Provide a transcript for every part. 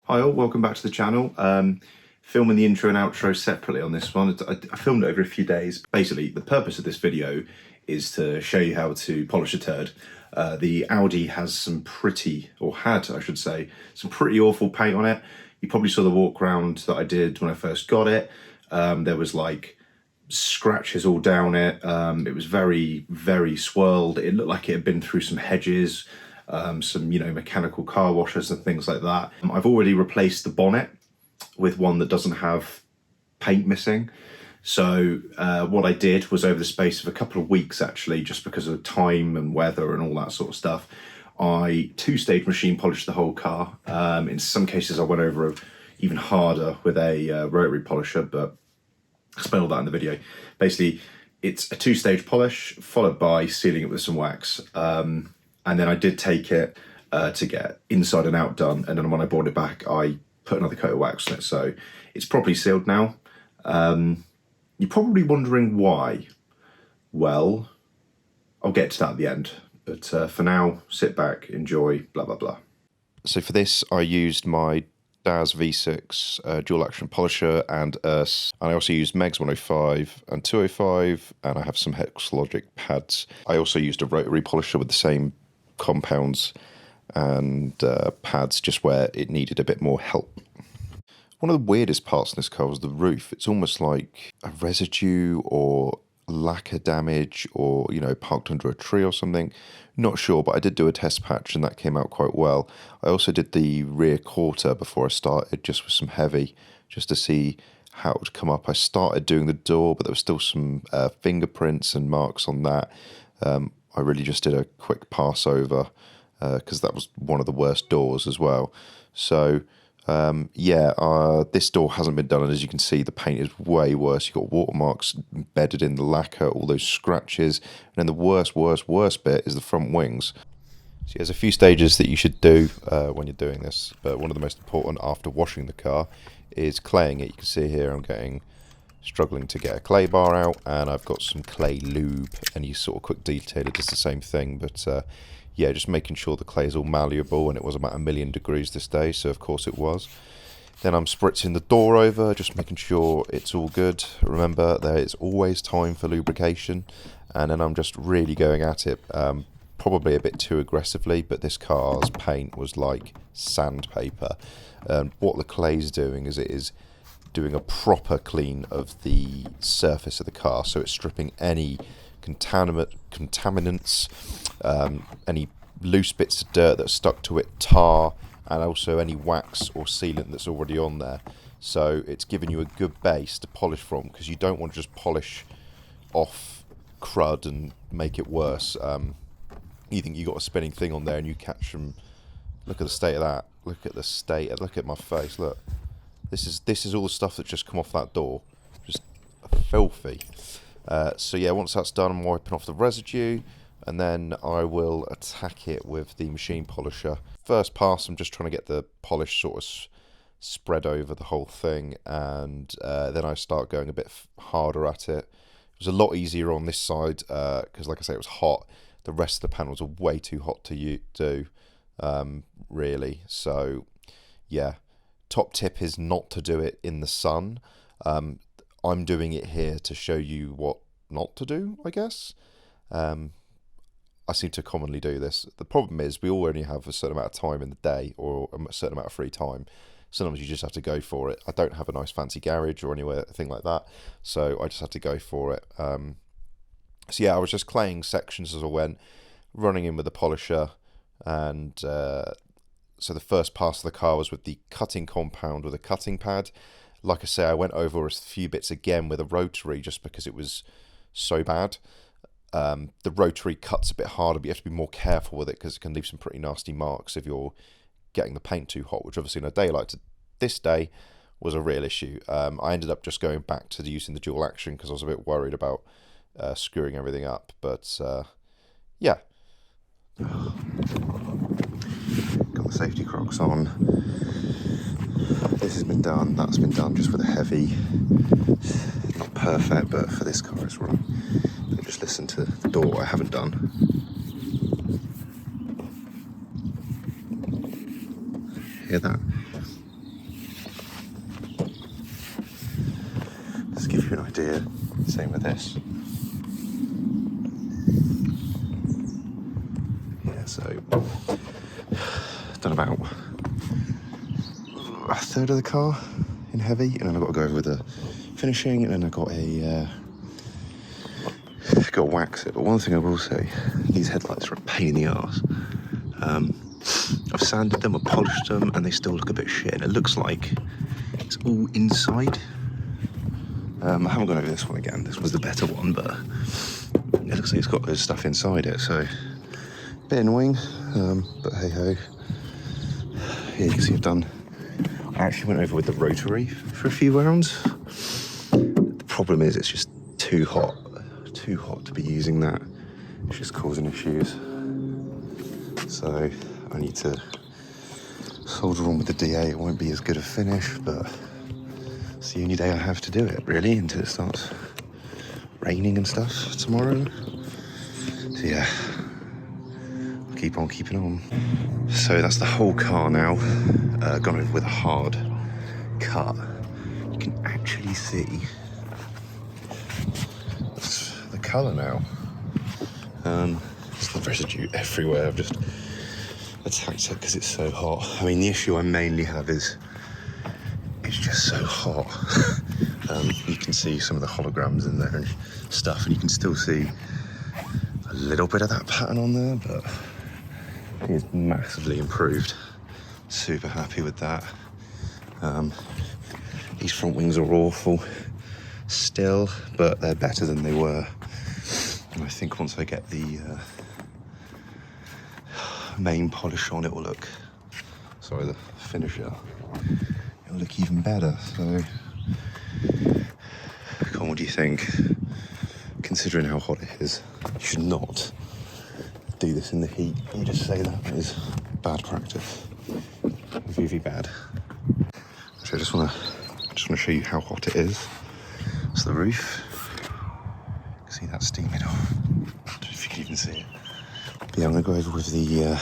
Hi all, welcome back to the channel. Filming the intro and outro separately on this one. I filmed it over a few days. Basically, the purpose of this video is to show you how to polish a turd. The Audi has some pretty, or had I should say, some pretty awful paint on it. You probably saw the walk round that I did when I first got it. There was like scratches all down it. It was very, very swirled. It looked like it had been through some hedges. Some mechanical car washers and things like that. I've already replaced the bonnet with one that doesn't have paint missing. So what I did was, over the space of a couple of weeks actually, just because of time and weather and all that sort of stuff, I two-stage machine polished the whole car. In some cases I went over even harder with a rotary polisher, but I'll explain all that in the video. Basically, it's a two-stage polish followed by sealing it with some wax. And then I did take it to get inside and out done. And then when I brought it back, I put another coat of wax on it. So it's properly sealed now. You're probably wondering why. Well, I'll get to that at the end. But for now, sit back, enjoy, blah, blah, blah. So for this, I used my DAS V6 dual action polisher and I also used Meg's 105 and 205, and I have some Hexlogic pads. I also used a rotary polisher with the same compounds and pads, just where it needed a bit more help. One of the weirdest parts in this car was the roof. It's almost like a residue or lacquer damage, or parked under a tree or something. Not sure, but I did do a test patch and that came out quite well. I also did the rear quarter before I started, just with some heavy, just to see how it would come up. I started doing the door, but there was still some fingerprints and marks on that. I really just did a quick pass over because that was one of the worst doors as well. So this door hasn't been done, and as you can see, the paint is way worse. You've got watermarks embedded in the lacquer, all those scratches, and then the worst bit is the front wings. So there's a few stages that you should do when you're doing this, but one of the most important after washing the car is claying it. You can see here I'm struggling to get a clay bar out, and I've got some clay lube, and you sort of quick detail it, does the same thing, but just making sure the clay is all malleable, and it was about 1,000,000 degrees this day, so of course it was. Then I'm spritzing the door over, just making sure it's all good. Remember, there is always time for lubrication, and then I'm just really going at it, probably a bit too aggressively, but this car's paint was like sandpaper. What the clay's doing is it is doing a proper clean of the surface of the car, so it's stripping any contaminants, any loose bits of dirt that are stuck to it, tar, and also any wax or sealant that's already on there. So it's giving you a good base to polish from, because you don't want to just polish off crud and make it worse. You think you got a spinning thing on there and you catch them. Look at the state of that. Look at my face. Look. This is all the stuff that's just come off that door, just filthy. So yeah, once that's done, I'm wiping off the residue, and then I will attack it with the machine polisher. First pass, I'm just trying to get the polish sort of spread over the whole thing, and then I start going a bit harder at it. It was a lot easier on this side because, like I say, it was hot. The rest of the panels are way too hot to do, really. So yeah. Top tip is not to do it in the sun. I'm doing it here to show you what not to do, I guess. I seem to commonly do this. The problem is we all only have a certain amount of time in the day, or a certain amount of free time. Sometimes you just have to go for it. I don't have a nice fancy garage or anything like that, so I just had to go for it. So yeah, I was just claying sections as I went, running in with the polisher, and so the first pass of the car was with the cutting compound with a cutting pad. Like I say, I went over a few bits again with a rotary just because it was so bad. The rotary cuts a bit harder, but you have to be more careful with it because it can leave some pretty nasty marks if you're getting the paint too hot, which obviously in a day like this day was a real issue. I ended up just going back to using the dual action because I was a bit worried about screwing everything up. But yeah. Got the safety Crocs on. This has been done, that's been done just with a heavy. Not perfect, but for this car it's wrong. Just listen to the door I haven't done. Hear that? this. Yeah, so done about a third of the car in heavy, and then I've got to go over with the finishing, and then I've got to wax it. But one thing I will say, these headlights are a pain in the arse. I've sanded them, I've polished them, and they still look a bit shit. And it looks like it's all inside. I haven't gone over this one again. This was the better one, but it looks like it's got this stuff inside it, so a bit annoying, but hey ho. Here you can see I actually went over with the rotary for a few rounds. The problem is it's just too hot to be using that. It's just causing issues. So I need to solder on with the DA. It won't be as good a finish, but it's the only day I have to do it, really, until it starts raining and stuff tomorrow. So yeah, I'll keep on keeping on. So that's the whole car now, gone over with a hard cut. You can actually see the colour now. There's the residue everywhere. I've just attacked it because it's so hot. I mean, the issue I mainly have is it's just so hot. You can see some of the holograms in there and stuff, and you can still see a little bit of that pattern on there, but it's massively improved. Super happy with that. These front wings are awful still, but they're better than they were. And I think once I get the main polish on, it will look, sorry, the finisher, it'll look even better. So, come on, what do you think? Considering how hot it is, you should not do this in the heat. You just say that is bad practice. Really bad. So I just want to show you how hot it is. It's the roof. You can see that steaming off. I don't know if you can even see it. But yeah, I'm going to go over with the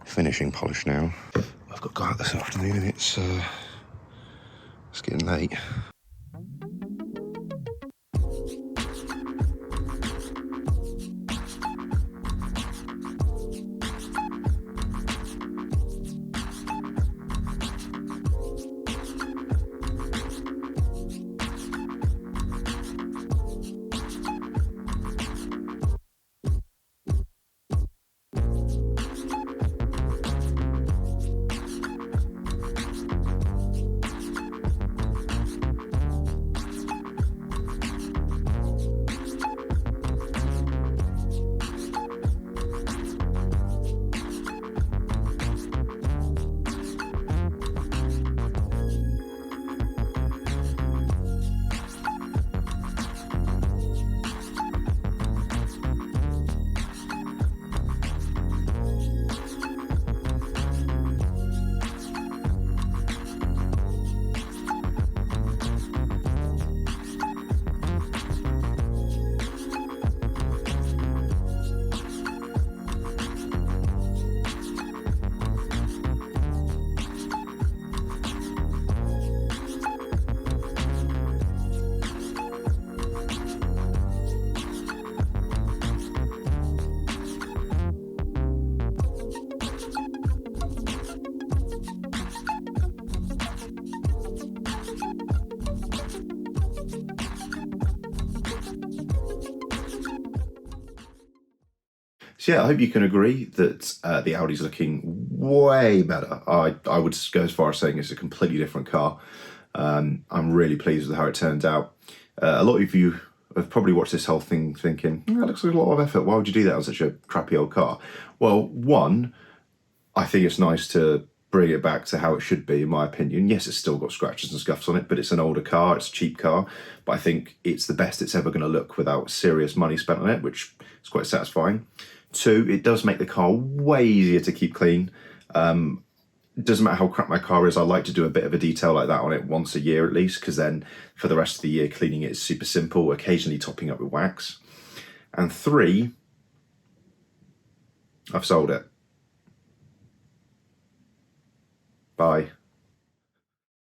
finishing polish now. I've got to go out this afternoon, and it's getting late. So yeah, I hope you can agree that the Audi's looking way better. I would go as far as saying it's a completely different car. I'm really pleased with how it turned out. A lot of you have probably watched this whole thing thinking, that looks like a lot of effort. Why would you do that on such a crappy old car? Well, one, I think it's nice to bring it back to how it should be, in my opinion. Yes, it's still got scratches and scuffs on it, but it's an older car, it's a cheap car, but I think it's the best it's ever going to look without serious money spent on it, which is quite satisfying. Two, it does make the car way easier to keep clean. It doesn't matter how crap my car is, I like to do a bit of a detail like that on it once a year at least, because then for the rest of the year cleaning it is super simple, occasionally topping up with wax. And three, I've sold it. Bye.